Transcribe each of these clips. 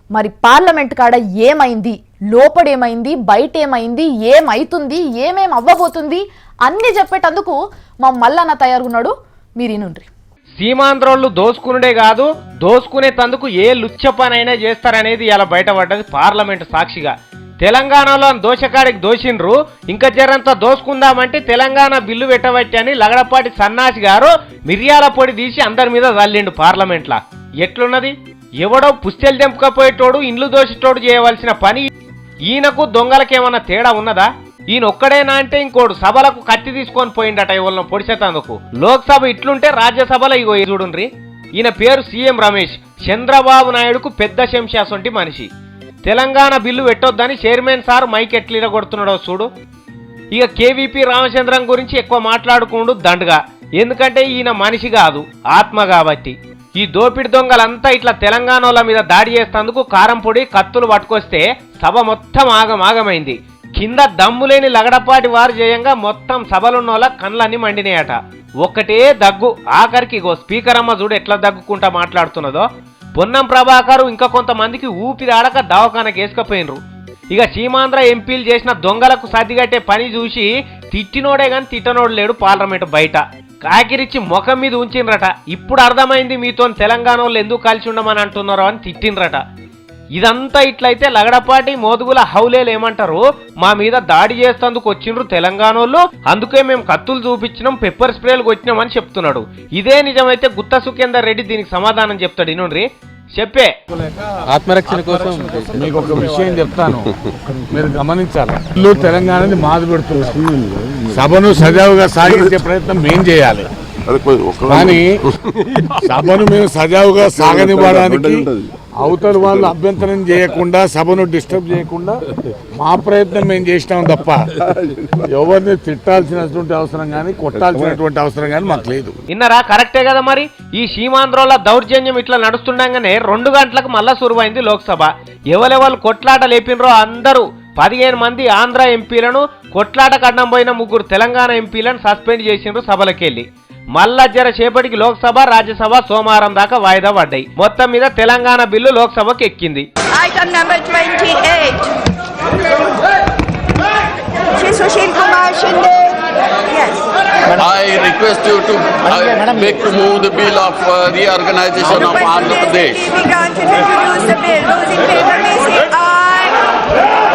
మరి పార్లమెంట్ కాడ ఏమైంది, లోపడేమైంది, బయటేమైంది, ఏమైతుంది, ఏమేం అవ్వబోతుంది అన్ని చెప్పేటందుకు మా మల్లన్న తయారుగున్నాడు. మీరినుండ్రి. సీమాంధ్రోళ్ళు దోసుకునుడే కాదు, దోసుకునే తందుకు ఏ లుచ్చ పనైనా చేస్తారనేది ఇలా బయటపడ్డది పార్లమెంటు సాక్షిగా. తెలంగాణలో దోషకాడికి దోషిండ్రు, ఇంకా జరంతా దోసుకుందామంటే తెలంగాణ బిల్లు పెట్టబట్టి అని లగడపాటి సన్నాసి గారు మిర్యాల పొడి తీసి అందరి మీద చల్లిండు పార్లమెంట్లా. ఎట్లున్నది? ఎవడో పుస్తెలు తెంపుకపోయేటోడు ఇండ్లు దోషిటోడు చేయవలసిన పని ఈయనకు దొంగలకేమన్నా తేడా ఉన్నదా? ఈయన ఒక్కడేనా అంటే ఇంకోడు సభలకు కత్తి తీసుకొని పోయిండట ఎవరినో పొడిచేతందుకు. లోక్సభ ఇట్లుంటే రాజ్యసభలో ఇగో చూడుండ్రి. ఈయన పేరు సీఎం రమేష్. చంద్రబాబు నాయుడుకు పెద్ద శంశాసొంటి మనిషి. తెలంగాణ బిల్లు పెట్టొద్దని చైర్మన్ సార్ మైక్ ఎట్లీడ కొడుతున్నాడో చూడు. ఇక కేవీపీ రామచంద్రన్ గురించి ఎక్కువ మాట్లాడుకుంటూ దండగా, ఎందుకంటే ఈయన మనిషి కాదు ఆత్మ కాబట్టి. ఈ దోపిడి దొంగలంతా ఇట్లా తెలంగాణల మీద దాడి చేస్తేందుకు కారం పొడి కత్తులు పట్టుకొస్తే సభ మొత్తం ఆగమైంది. కింద దమ్ములేని లగడపాటి వారు చేయంగా మొత్తం సభలున్నోళ్ళ కళ్ళన్నీ మండినాయట. ఒక్కటే దగ్గు. ఆఖరికి ఇగో స్పీకర్ అమ్మ చూడు ఎట్లా దగ్గుకుంటా మాట్లాడుతున్నదో. పొన్నం ప్రభాకర్ ఇంకా కొంతమందికి ఊపిరి ఆడక దవాఖానకి వేసుకపోయినరు. ఇక సీమాంధ్ర ఎంపీలు చేసిన దొంగలకు సర్దిగట్టే పని చూసి తిట్టినోడే గాని తిట్టనోడు లేడు పార్లమెంటు బయట. కాకిరిచ్చి ముఖం మీద ఉంచిండ్రట. ఇప్పుడు అర్థమైంది మీతో తెలంగాణ వాళ్ళు ఎందుకు కలిసి ఉండమని అంటున్నారో అని తిట్టిండ్రట. ఇదంతా ఇట్లయితే లగడపాటి మోదుగుల హౌలేలు ఏమంటారు, మా మీద దాడి చేస్తేందుకు వచ్చిండ్రు తెలంగాణ వాళ్ళు, అందుకే మేము కత్తులు చూపించినాం, పెప్పర్ స్ప్రేలు కొట్టినామని చెప్తున్నాడు. ఇదే నిజమైతే గుత్త సుఖేందర్ రెడ్డి దీనికి సమాధానం చెప్తాడు. ఇనుండ్రి చెప్పే. ఆత్మరక్షణ కోసం మీకు ఒక విషయం చెప్తాను, మీరు గమనించాలి. తెలంగాణని మాది పెడుతున్నారు. సభను సజావుగా సాగించే ప్రయత్నం మేం చేయాలి, కానీ సభను మేము సజావుగా సాగనివ్వడానికి అవతల వాళ్ళు అభ్యంతరం చేయకుండా, సభను డిస్టర్బ్ చేయకుండా మా ప్రయత్నం మేము చేసినాం తప్ప ఎవరిని తిట్టాల్సినటువంటి అవసరం కానీ కొట్టాల్సినటువంటి అవసరం కానీ మాకు లేదు. ఇన్నరా? కరెక్టే కదా. మరి ఈ సీమాంధ్రోల దౌర్జన్యం ఇట్లా నడుస్తుండగానే 2 గంటలకు మళ్ళా సురువైంది లోక్సభ. ఎవరెవరు కొట్లాట లేపినరో అందరూ 15 మంది ఆంధ్ర ఎంపీలను, కొట్లాటకు అడ్డం పోయిన 3 తెలంగాణ ఎంపీలను సస్పెండ్ చేసిండ్రు సభలకెళ్ళి. మళ్ళా జర చేపటికి లోక్సభ, రాజ్యసభ సోమవారం దాకా వాయిదా పడ్డాయి. మొత్తం మీద తెలంగాణ బిల్లు లోక్సభకు ఎక్కింది. Item number 28. Shri Sushil Kumar Shinde. Yes. I request you to make to move the bill of reorganization of Andhra Pradesh. We granted to introduce the bill. Those in favor may say aye.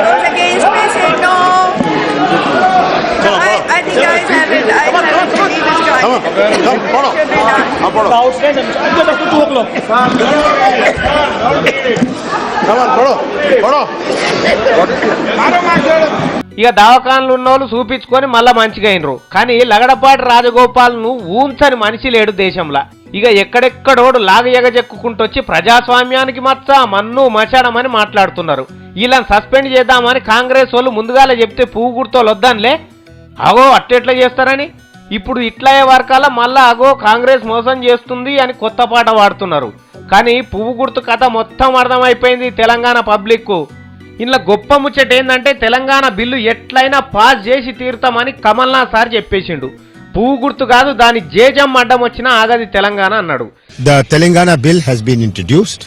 Those against may say no. I think I have it. I have it. Come on, photo. Outstanding. Until 2 o'clock. Come on, photo. ఇక దవాఖాన్లు ఉన్నోళ్ళు చూపించుకొని మళ్ళా మంచిగా అయినరు. కానీ లగడపాటి రాజగోపాల్ను ఊంచని మనిషి లేడు దేశంలో. ఇక ఎక్కడెక్కడోడు లాగయగజెక్కుకుంటొచ్చి ప్రజాస్వామ్యానికి మచ్చ మన్ను మచాడమని మాట్లాడుతున్నారు. వీళ్ళని సస్పెండ్ చేద్దామని కాంగ్రెస్ వాళ్ళు ముందుగానే చెప్తే పువ్వు గుర్తోళ్ళు వద్దానిలే. అగో అట్టెట్లా చేస్తారని ఇప్పుడు ఇట్లయ్యే వర్కాల మళ్ళా అగో కాంగ్రెస్ మోసం చేస్తుంది అని కొత్త పాట వాడుతున్నారు. కానీ పువ్వు గుర్తు కథ మొత్తం అర్థమైపోయింది తెలంగాణ పబ్లిక్. ఇంట్లో గొప్ప ముచ్చట ఏంటంటే తెలంగాణ బిల్లు ఎట్లయినా పాస్ చేసి తీరుతామని కమల్నాథ్ సార్ చెప్పేసిండు. పువ్వు గుర్తు కాదు, దాని జేజం అడ్డం వచ్చినా ఆగది తెలంగాణ అన్నాడు. The Telangana bill has been introduced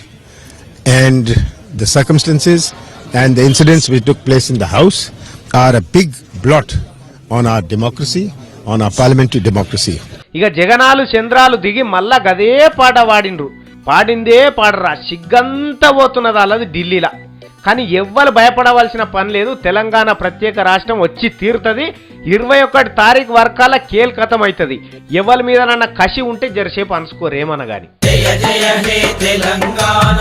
and the circumstances and the incidents which took place in the house are a big blot on our democracy, on our parliamentary democracy. ఇక జగనాలు చంద్రాలు దిగి మళ్ళా గదే పాట వాడిండ్రు. పాడిందే పాడరా, సిగ్గంతా పోతున్నది అల్లది ఢిల్లీలా. కానీ ఎవ్వరు భయపడవలసిన పని లేదు. తెలంగాణ ప్రత్యేక రాష్ట్రం వచ్చి తీరుతుంది. 21 తారీఖు వర్కాల కేల్కతం అవుతుంది. ఎవరి మీద నన్న కసి ఉంటే జరసేపు అనుకోరేమనగాని. జయ జయ హే తెలంగాణ